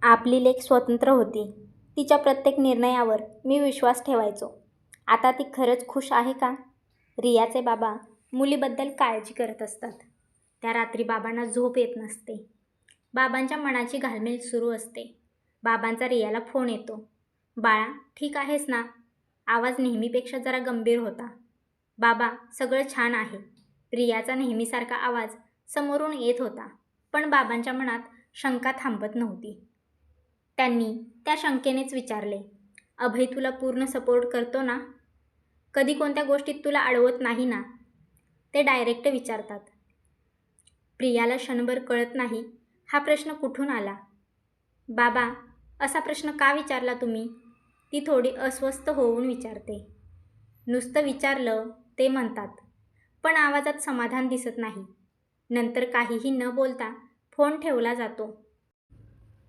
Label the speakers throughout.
Speaker 1: आपली लेक स्वतंत्र होती. तिच्या प्रत्येक निर्णयावर मी विश्वास ठेवायचो. आता ती खरंच खुश आहे का? रियाचे बाबा मुलीबद्दल काळजी करत असतात. त्या रात्री बाबांना झोप येत नसते. बाबांच्या मनाची घालमेल सुरू असते. बाबांचा रियाला फोन येतो. बाळा, ठीक आहेस ना? आवाज नेहमीपेक्षा जरा गंभीर होता. बाबा, सगळं छान आहे. रियाचा नेहमीसारखा आवाज समोरून येत होता. पण बाबांच्या मनात शंका थांबत नव्हती. त्यांनी त्या शंकेनेच विचारले, अभय तुला पूर्ण सपोर्ट करतो ना? कधी कोणत्या गोष्टीत तुला अडवत नाही ना? ते डायरेक्ट विचारतात. प्रियाला क्षणभर कळत नाही हा प्रश्न कुठून आला. बाबा, असा प्रश्न का विचारला तुम्ही? ती थोडी अस्वस्थ होऊन विचारते. नुसतं विचारलं ते म्हणतात, पण आवाजात समाधान दिसत नाही. नंतर काहीही न बोलता फोन ठेवला जातो.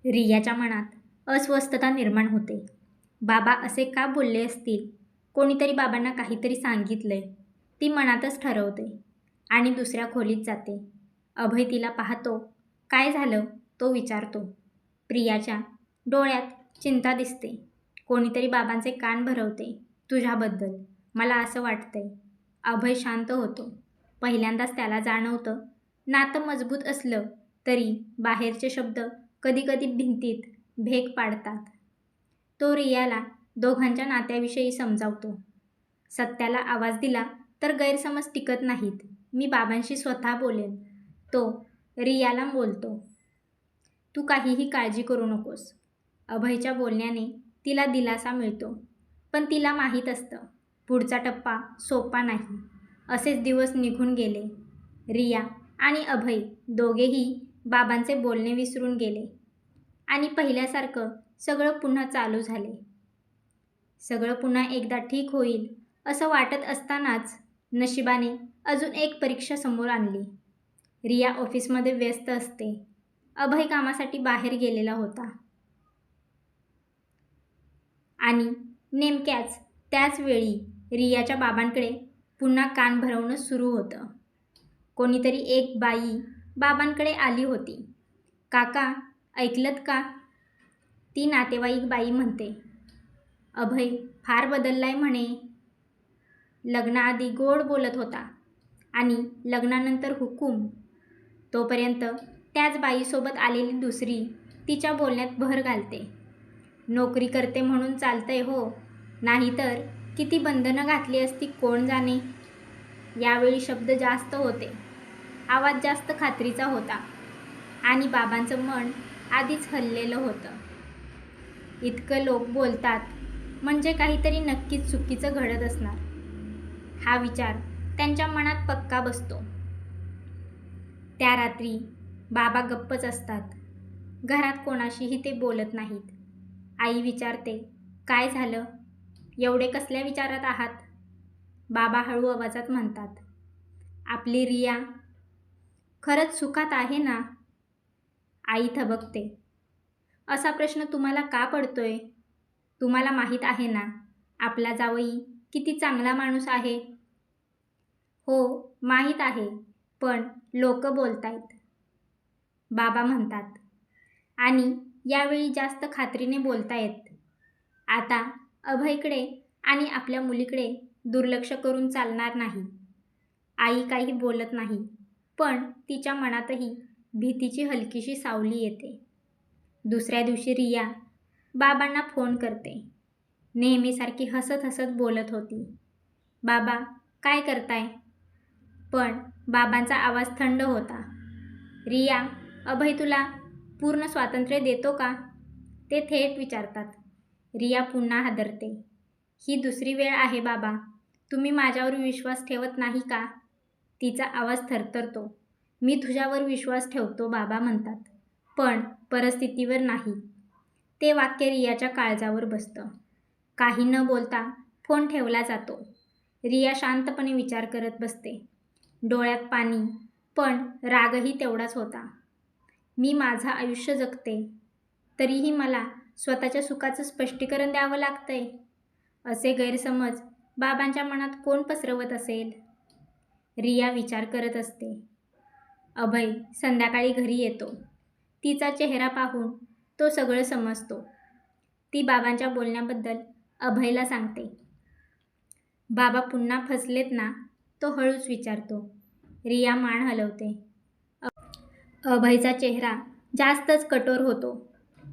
Speaker 1: रियाच्या मनात अस्वस्थता निर्माण होते. बाबा असे का बोलले असतील? कोणीतरी बाबांना काहीतरी सांगितलंय. ती मनातच ठरवते आणि दुसऱ्या खोलीत जाते. अभय तिला पाहतो. काय झालं? तो विचारतो. प्रियाच्या डोळ्यात चिंता दिसते. कोणीतरी बाबांचे कान भरवते. तुझ्याबद्दल मला असं वाटतंय. अभय शांत होतो. पहिल्यांदाच त्याला जाणवतं, नातं मजबूत असलं तरी बाहेरचे शब्द कधीकधी भिंतीत भेग पाडतात. तो रियाला दोघांच्या नात्याविषयी समजावतो. सत्याला आवाज दिला तर गैरसमज टिकत नाहीत. मी बाबांशी स्वतः बोलेन. तो रियाला बोलतो. तू काहीही काळजी करू नकोस. अभयच्या बोलण्याने तिला दिलासा मिळतो. पण तिला माहीत असतं, पुढचा टप्पा सोपा नाही. असेच दिवस निघून गेले. रिया आणि अभय दोघेही बाबांचे बोलणे विसरून गेले आणि पहिल्यासारखं सगळं पुन्हा चालू झाले. सगळं पुन्हा एकदा ठीक होईल असं वाटत असतानाच नशिबाने अजून एक परीक्षा समोर आणली. रिया ऑफिसमध्ये व्यस्त असते. अभय कामासाठी बाहेर गेलेला होता. आणि नेमक्याच त्याच वेळी रियाच्या बाबांकडे पुन्हा कान भरवणं सुरू होतं. कोणीतरी एक बाई बाबांकडे आली होती. काका, ऐकलत का? ती नातेवाईक बाई म्हणते. अभय फार बदललाय म्हणे. लग्नाआधी गोड बोलत होता आणि लग्नानंतर हुकूम. तोपर्यंत त्याच बाईसोबत आलेली दुसरी तिच्या बोलण्यात भर घालते. नोकरी करते म्हणून चालतंय हो, नाहीतर किती बंधनं घातली असती कोण जाणे. यावेळी शब्द जास्त होते. आवाज जास्त खात्रीचा होता आणि बाबांचं मन आधीच हललेलं होतं. इतकं लोक बोलतात म्हणजे काहीतरी नक्कीच चुकीचं घडत असणार. हा विचार त्यांच्या मनात पक्का बसतो. त्या रात्री बाबा गप्पच असतात. घरात कोणाशीही ते बोलत नाहीत. आई विचारते, काय झालं? एवढे कसल्या विचारात आहात? बाबा हळू आवाजात म्हणतात, आपली रिया खरंच सुखात आहे ना? आई थबकते. असा प्रश्न तुम्हाला का पडतोय? तुम्हाला माहीत आहे ना आपला जावई किती चांगला माणूस आहे? हो, माहीत आहे, पण लोक बोलतायत. बाबा म्हणतात. आणि यावेळी जास्त खात्रीने बोलतायत. आता अभयकडे आणि आपल्या मुलीकडे दुर्लक्ष करून चालणार नाही. आई काही बोलत नाही, पण तिच्या मनातही भीतीची हलकीशी सावली येते. दुसऱ्या दिवशी रिया बाबांना फोन करते. नेहमीसारखी हसत हसत बोलत होती. बाबा, काय करताय? पण बाबांचा आवाज थंड होता. रिया, अभय तुला पूर्ण स्वातंत्र्य देतो का? ते थेट विचारतात. रिया पुन्हा हादरते. ही दुसरी वेळ आहे बाबा. तुम्ही माझ्यावर विश्वास ठेवत नाही का? तिचा आवाज थरथरतो. मी तुझ्यावर विश्वास ठेवतो बाबा म्हणतात, पण परिस्थितीवर नाही. ते वाक्य रियाच्या काळजावर बसतं. काही न बोलता फोन ठेवला जातो. रिया शांतपणे विचार करत बसते. डोळ्यात पाणी, पण रागही तेवढाच होता. मी माझं आयुष्य जगते, तरीही मला स्वतःच्या सुखाचं स्पष्टीकरण द्यावं लागतंय. असे गैरसमज बाबांच्या मनात कोण पसरवत असेल? रिया विचार करत असते. अभय संध्याकाळी घरी येतो. तिचा चेहरा पाहून तो सगळं समजतो. ती बाबांच्या बोलण्याबद्दल अभयला सांगते. बाबा पुन्हा फसलेत ना? तो हळूच विचारतो. रिया मान हलवते. अभयचा चेहरा जास्तच कठोर होतो,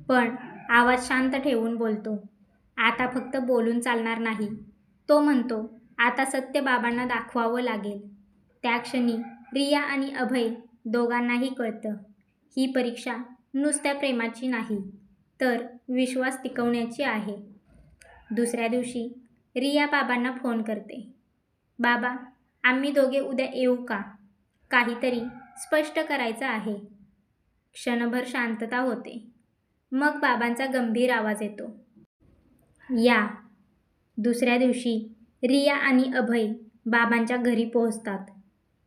Speaker 1: पण आवाज शांत ठेवून बोलतो. आता फक्त बोलून चालणार नाही. तो म्हणतो, आता सत्य बाबांना दाखवावं लागेल. त्या क्षणी रिया आणि अभय दोघांनाही कळतं, ही परीक्षा नुसत्या प्रेमाची नाही, तर विश्वास टिकवण्याची आहे. दुसऱ्या दिवशी रिया बाबांना फोन करते. बाबा, आम्ही दोघे उद्या येऊ का? काहीतरी स्पष्ट करायचं आहे. क्षणभर शांतता होते. मग बाबांचा गंभीर आवाज येतो. या. दुसऱ्या दिवशी रिया आणि अभय बाबांच्या घरी पोहोचतात.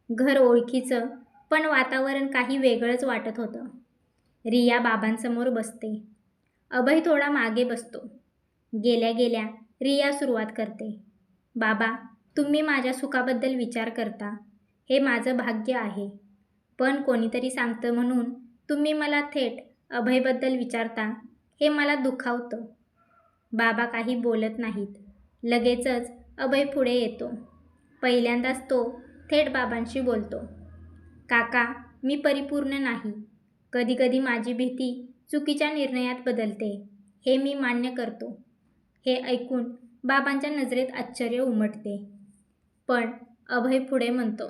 Speaker 1: घर ओळखीचं, पण वातावरण काही वेगळंच वाटत होतं. रिया बाबांसमोर बसते. अभय थोडा मागे बसतो. गेल्या गेल्या रिया सुरुवात करते. बाबा, तुम्ही माझ्या सुखाबद्दल विचार करता, हे माझं भाग्य आहे. पण कोणीतरी सांगतं म्हणून तुम्ही मला थेट अभयबद्दल विचारता, हे मला दुखावतं. बाबा काही बोलत नाहीत. लगेचच अभय पुढे येतो. पहिल्यांदाच तो थेट बाबांशी बोलतो. काका, मी परिपूर्ण नाही. कधीकधी माझी भीती चुकीच्या निर्णयात बदलते. हे मी मान्य करतो. हे ऐकून बाबांच्या नजरेत आश्चर्य उमटते. पण अभय पुढे म्हणतो,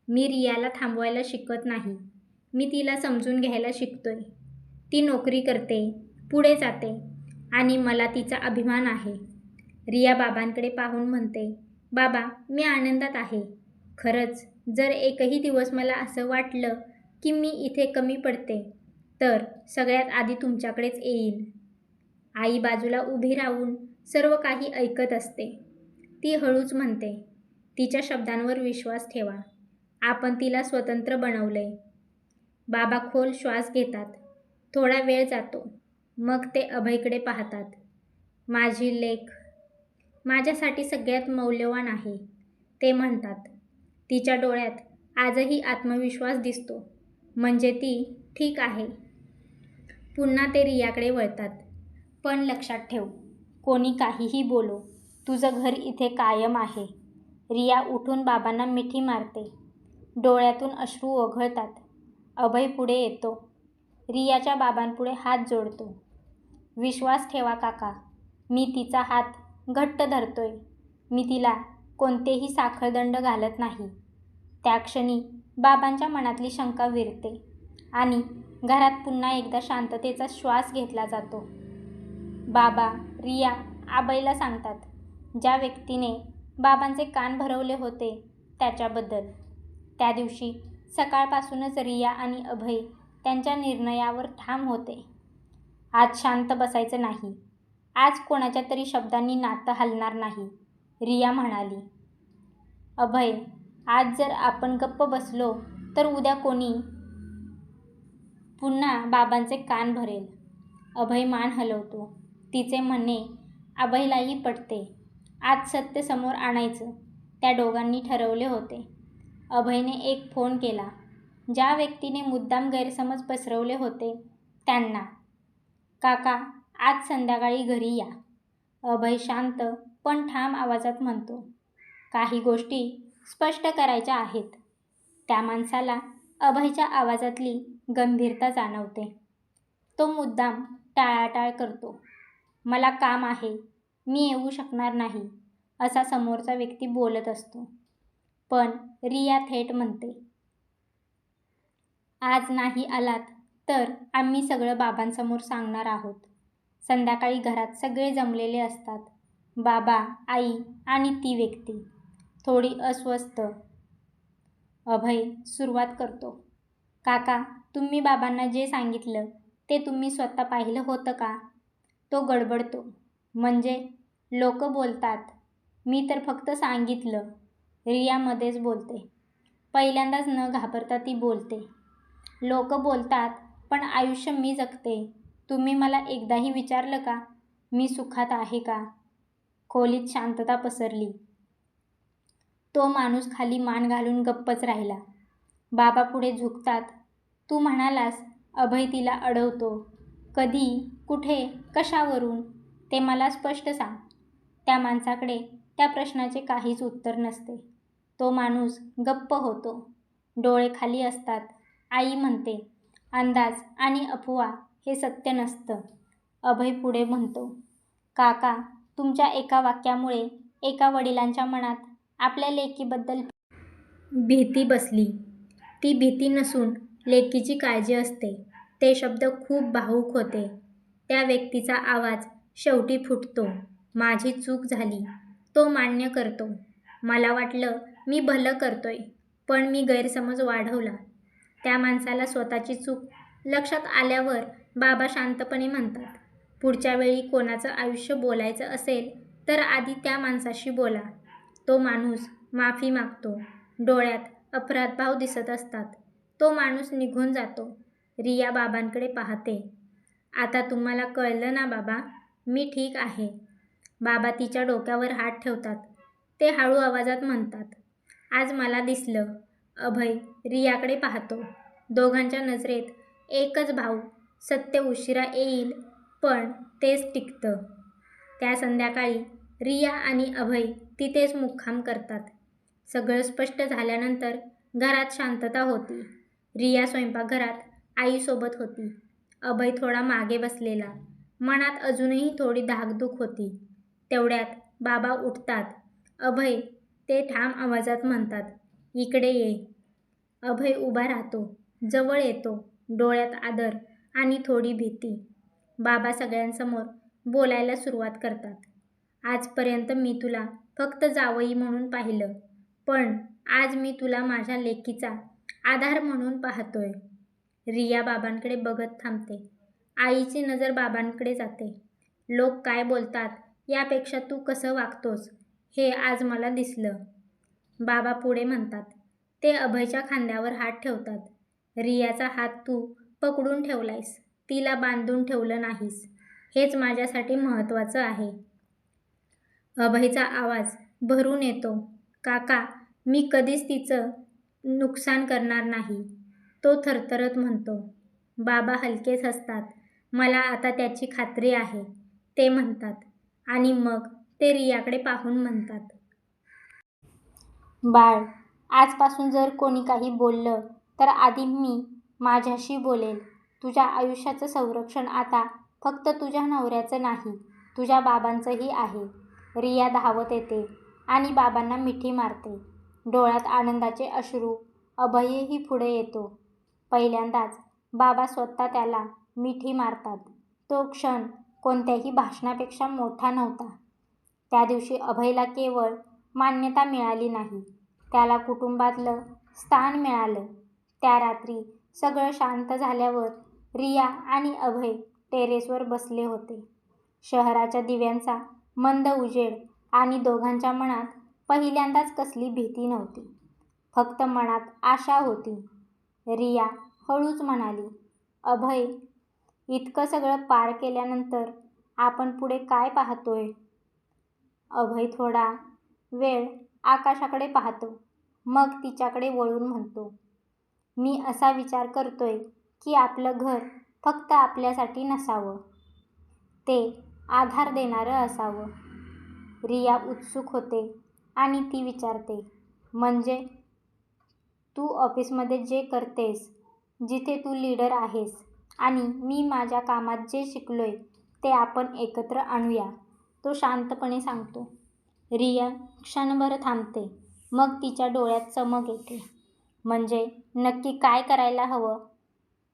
Speaker 1: मी रियाला थांबवायला शिकत नाही. मी तिला समजून घ्यायला शिकतोय. ती नोकरी करते, पुढे जाते आणि मला तिचा अभिमान आहे. रिया बाबांकडे पाहून म्हणते, बाबा, मी आनंदात आहे. खरंच, जर एकही दिवस मला असं वाटलं की मी इथे कमी पडते, तर सगळ्यात आधी तुमच्याकडेच येईन. आई बाजूला उभी राहून सर्व काही ऐकत असते. ती हळूच म्हणते, तिच्या शब्दांवर विश्वास ठेवा. आपण तिला स्वतंत्र बनवलंय. बाबा खोल श्वास घेतात. थोडा वेळ जातो. मग ते अभयकडे पाहतात. माझी लेक माझ्यासाठी सगळ्यात मौल्यवान आहे, ते म्हणतात. तिच्या डोळ्यात आजही आत्मविश्वास दिसतो. म्हणजे ती ठीक आहे. पुन्हा ते रियाकडे वळतात. पण लक्षात ठेव, कोणी काहीही बोलो, तुझं घर इथे कायम आहे. रिया उठून बाबांना मिठी मारते. डोळ्यातून अश्रू ओघळतात. अभय पुढे येतो. रियाच्या बाबांपुढे हात जोडतो. विश्वास ठेवा काका, मी तिचा हात घट्ट धरतोय. मी तिला कोणतेही साखळदंड घालत नाही. त्या क्षणी बाबांच्या मनातली शंका विरते आणि घरात पुन्हा एकदा शांततेचा श्वास घेतला जातो. बाबा, रिया अभयला सांगतात, ज्या व्यक्तीने बाबांचे कान भरवले होते त्याच्याबद्दल. त्या दिवशी सकाळपासूनच रिया आणि अभय त्यांच्या निर्णयावर ठाम होते. आज शांत बसायचं नाही. आज कोणाच्या तरी शब्दांनी नातं हलणार नाही. रिया म्हणाली, अभय, आज जर आपण गप्प बसलो तर उद्या कोणी पुन्हा बाबांचे कान भरेल. अभय मान हलवतो. तिचे म्हणणे अभयलाही पटते. आज सत्य समोर आणायचं त्या दोघांनी ठरवले होते. अभयने एक फोन केला. ज्या व्यक्तीने मुद्दाम गैरसमज पसरवले होते त्यांना. काका, आज संध्याकाळी घरी या. अभय शांत पण ठाम आवाजात म्हणतो. काही गोष्टी स्पष्ट करायच्या आहेत. त्या माणसाला अभयच्या आवाजातली गंभीरता जाणवते. तो मुद्दाम टाळाटाळ करतो. मला काम आहे, मी येऊ शकणार नाही, असा समोरचा व्यक्ती बोलत असतो. पण रिया थेट म्हणते, आज नाही आलात तर आम्ही सगळं बाबांसमोर सांगणार आहोत. संध्याकाळी घरात सगळे जमलेले असतात. बाबा, आई आणि ती व्यक्ती. थोडी अस्वस्थ अभय सुरुवात करतो. काका, तुम्ही बाबांना जे सांगितलं ते तुम्ही स्वतः पाहिलं होतं का? तो गडबडतो. म्हणजे लोक बोलतात. मी तर फक्त सांगितलं. रिया मध्येच बोलते. पहिल्यांदाच न घाबरता ती बोलते. लोक बोलतात, पण आयुष्य मी जगते. तुम्ही मला एकदाही विचारलं का, मी सुखात आहे का? खोलीत शांतता पसरली. तो माणूस खाली मान घालून गप्पच राहिला. बाबा पुढे झुकतात. तू म्हणालास अभय तिला अडवतो. कधी, कुठे, कशावरून ते मला स्पष्ट सांग. त्या माणसाकडे त्या प्रश्नाचे काहीच उत्तर नसते. तो माणूस गप्प होतो. डोळे खाली असतात. आई म्हणते, अंदाज आणि अफवा हे सत्य नसतं. अभय पुढे म्हणतो, काका, तुमच्या एका वाक्यामुळे एका वडिलांच्या मनात आपल्या लेकीबद्दल भीती बसली. ती भीती नसून लेकीची काळजी असते. ते शब्द खूप भावूक होते. त्या व्यक्तीचा आवाज शेवटी फुटतो. माझी चूक झाली. तो मान्य करतो. मला वाटलं मी भलं करतोय, पण मी गैरसमज वाढवला. त्या माणसाला स्वतःची चूक लक्षात आल्यावर बाबा शांतपणे म्हणतात, पुढच्या वेळी कोणाचं आयुष्य बोलायचं असेल तर आधी त्या माणसाशी बोला. तो माणूस माफी मागतो. डोळ्यात अपराधभाव दिसत असतात. तो माणूस निघून जातो. रिया बाबांकडे पाहते. आता तुम्हाला कळलं ना बाबा, मी ठीक आहे. बाबा तिच्या डोक्यावर हात ठेवतात. ते हळू आवाजात म्हणतात, आज मला दिसलं. अभय रियाकडे पाहतो. दोघांच्या नजरेत एकच भाव. सत्य उशिरा येईल, पण तेच टिकतं. त्या संध्याकाळी रिया आणि अभय तिथेच मुक्काम करतात. सगळं स्पष्ट झाल्यानंतर घरात शांतता होती. रिया स्वयंपाकघरात आईसोबत होती. अभय थोडा मागे बसलेला. मनात अजूनही थोडी धाकधूक होती. तेवढ्यात बाबा उठतात. अभय, ते ठाम आवाजात म्हणतात, इकडे ये. अभय उभा राहतो. जवळ येतो. डोळ्यात आदर आणि थोडी भीती. बाबा सगळ्यांसमोर बोलायला सुरुवात करतात. आजपर्यंत मी तुला फक्त जावई म्हणून पाहिलं, पण आज मी तुला माझ्या लेकीचा आधार म्हणून पाहतोय. रिया बाबांकडे बघत थांबते. आईची नजर बाबांकडे जाते. लोक काय बोलतात यापेक्षा तू कसं वागतोस हे आज मला दिसलं. बाबा पुढे म्हणतात. ते अभयच्या खांद्यावर हात ठेवतात. रियाचा हात तू पकडून ठेवलायस. तिला बांधून ठेवलं नाहीस. हेच माझ्यासाठी महत्त्वाचं आहे. अभयचा आवाज भरून येतो. काका, मी कधीच तिचं नुकसान करणार नाही. तो थरथरत म्हणतो. बाबा हलकेच हसतात. मला आता त्याची खात्री आहे, ते म्हणतात. आणि मग ते रियाकडे पाहून म्हणतात, बाळ, आजपासून जर कोणी काही बोललं तर आधी मी माझ्याशी बोलेल. तुझ्या आयुष्याचं संरक्षण आता फक्त तुझ्या नवऱ्याचं नाही, तुझ्या बाबांचंही आहे. रिया धावत येते आणि बाबांना मिठी मारते. डोळ्यात आनंदाचे अश्रू. अभयही पुढे येतो. पहिल्यांदाच बाबा स्वतः त्याला मिठी मारतात. तो क्षण कोणत्याही भाषणापेक्षा मोठा नव्हता. त्या दिवशी अभयला केवळ मान्यता मिळाली नाही, त्याला कुटुंबातलं स्थान मिळालं. त्या रात्री सगळं शांत झाल्यावर रिया आणि अभय टेरेसवर बसले होते. शहराच्या दिव्यांचा मंद उजेड आणि दोघांच्या मनात पहिल्यांदाच कसली भीती नव्हती, फक्त मनात आशा होती. रिया हळूच म्हणाली, अभय, इतकं सगळं पार केल्यानंतर आपण पुढे काय पाहतोय? अभय थोडा वेळ आकाशाकडे पाहतो. मग तिच्याकडे वळून म्हणतो, मी असा विचार करतोय की आपलं घर फक्त आपल्यासाठी नसावं, ते आधार देणारं असावं. रिया उत्सुक होते आणि ती विचारते, म्हणजे? तू ऑफिसमध्ये जे करतेस, जिथे तू लीडर आहेस, आणि मी माझ्या कामात जे शिकलोय ते आपण एकत्र आणूया, तो शांतपणे सांगतो. रिया क्षणभर थांबते. मग तिच्या डोळ्यात चमक येते. म्हणजे नक्की काय करायला हवं?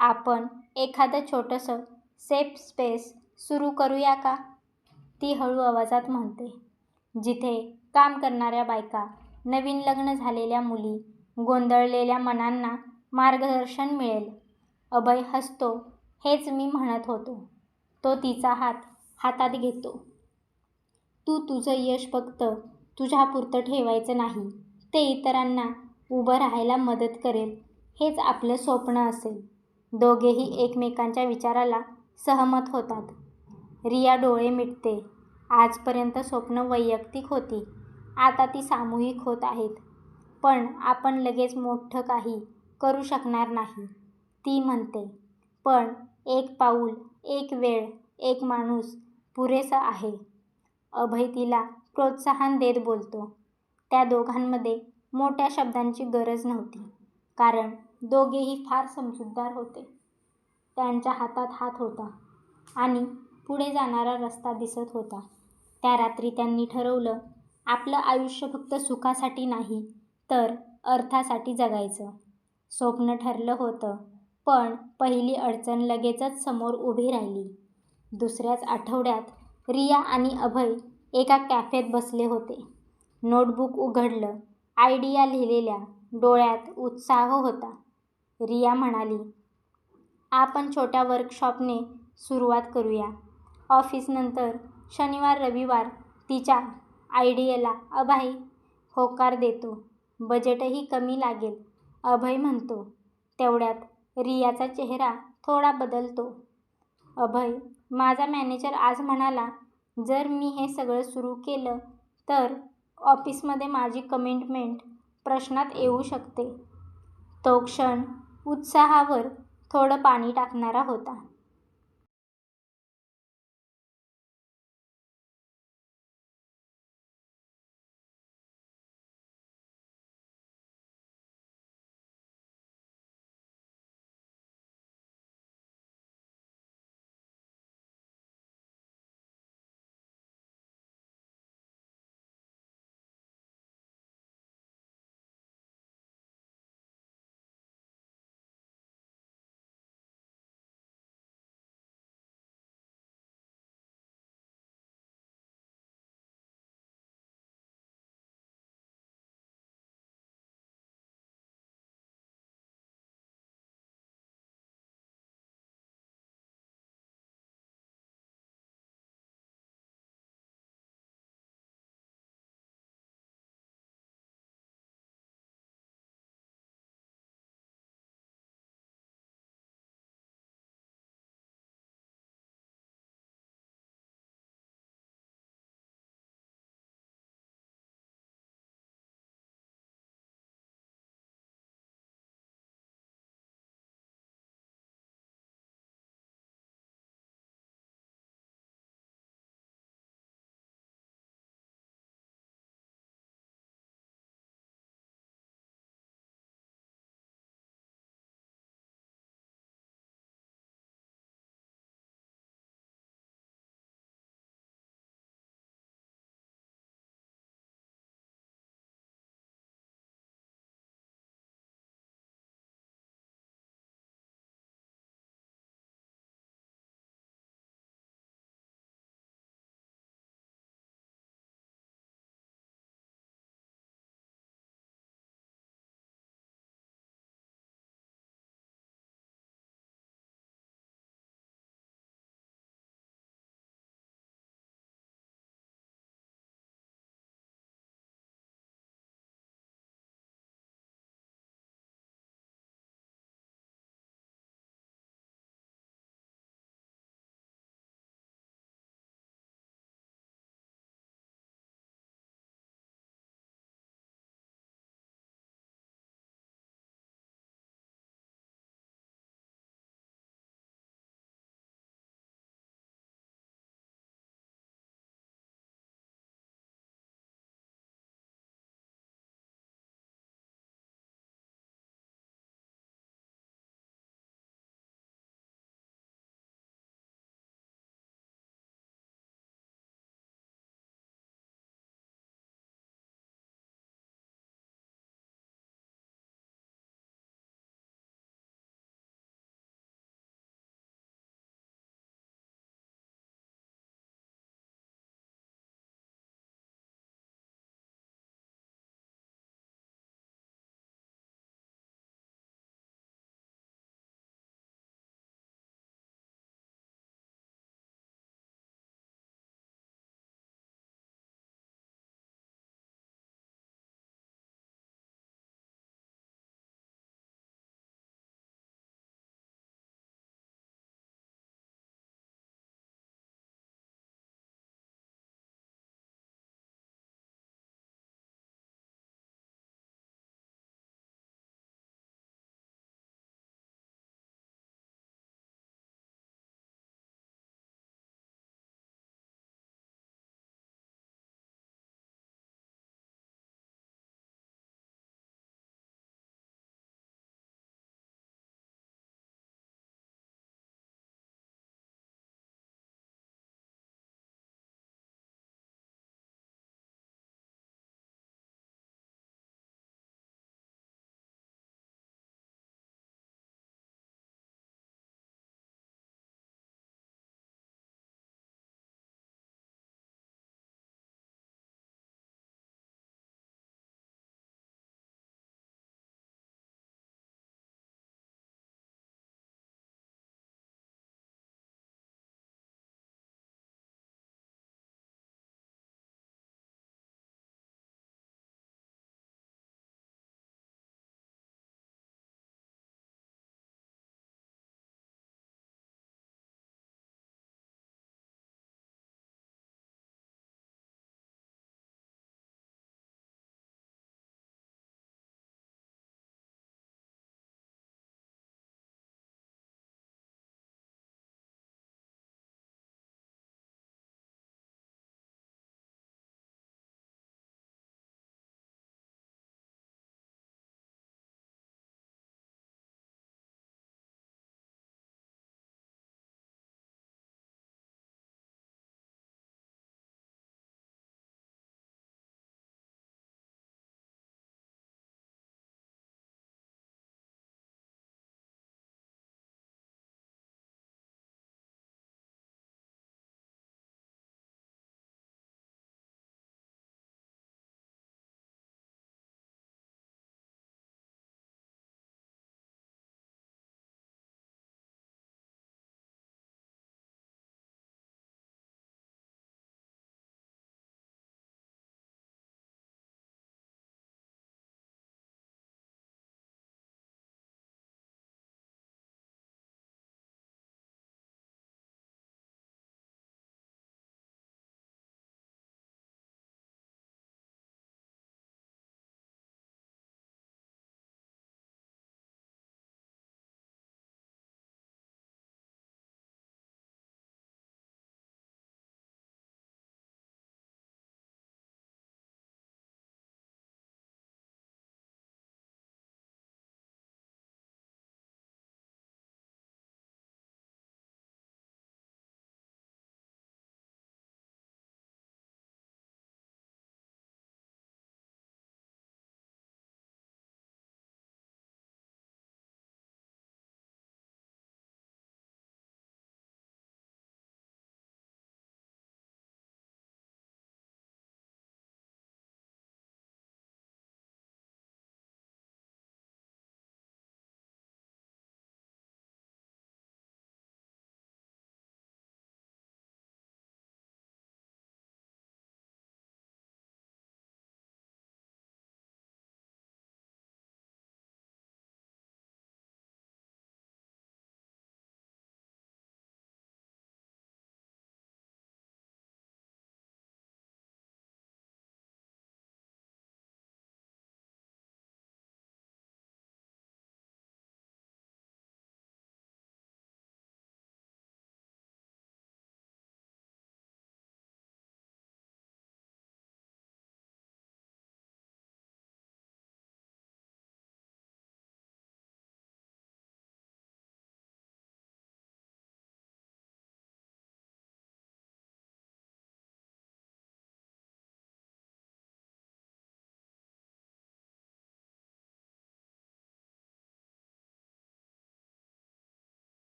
Speaker 1: आपण एखादं छोटंसं सेफ स्पेस सुरू करूया का? ती हळू आवाजात म्हणते. जिथे काम करणाऱ्या बायका, नवीन लग्न झालेल्या मुली, गोंधळलेल्या मनांना मार्गदर्शन मिळेल. अभय हसतो. हेच मी म्हणत होतो. तो तिचा हात हातात घेतो. तू तुझं यश फक्त तुझ्यापुरतं ठेवायचं नाही, ते इतरांना उभं राहायला मदत करेल, हेच आपलं स्वप्न असेल. दोघेही एकमेकांच्या विचाराला सहमत होतात. रिया डोळे मिटते. आजपर्यंत स्वप्न वैयक्तिक होती, आता ती सामूहिक होत आहेत. पण आपण लगेच मोठं काही करू शकणार नाही, ती म्हणते. पण एक पाऊल एक वेळ, एक माणूस पुरेसं आहे. अभय तिला प्रोत्साहन देत बोलतो. त्या दोघांमध्ये मोठ्या शब्दांची गरज नव्हती, कारण दोघेही फार समजूतदार होते. त्यांच्या हातात हात होता आणि पुढे जाणारा रस्ता दिसत होता. त्या रात्री त्यांनी ठरवलं, आपलं आयुष्य फक्त सुखासाठी नाही, तर अर्थासाठी जगायचं. स्वप्न ठरलं होतं, पण पहिली अडचण लगेचच समोर उभी राहिली. दुसऱ्याच आठवड्यात रिया आणि अभय एका कॅफेत बसले होते. नोटबुक उघडलं. आयडिया लिहिलेल्या, डोळ्यात उत्साह होता. रिया म्हणाली, आपण छोट्या वर्कशॉपने सुरुवात करूया. ऑफिसनंतर शनिवार रविवार. तिच्या आयडियाला अभय होकार देतो. बजेटही कमी लागेल, अभय म्हणतो. तेवढ्यात रियाचा चेहरा थोडा बदलतो. अभय, माझा मॅनेजर आज म्हणाला, जर मी हे सगळं सुरू केलं तर ऑफिसमध्ये माझी कमिटमेंट प्रश्नात येऊ शकते. तो क्षण उत्साहावर थोडं पाणी टाकणारा होता.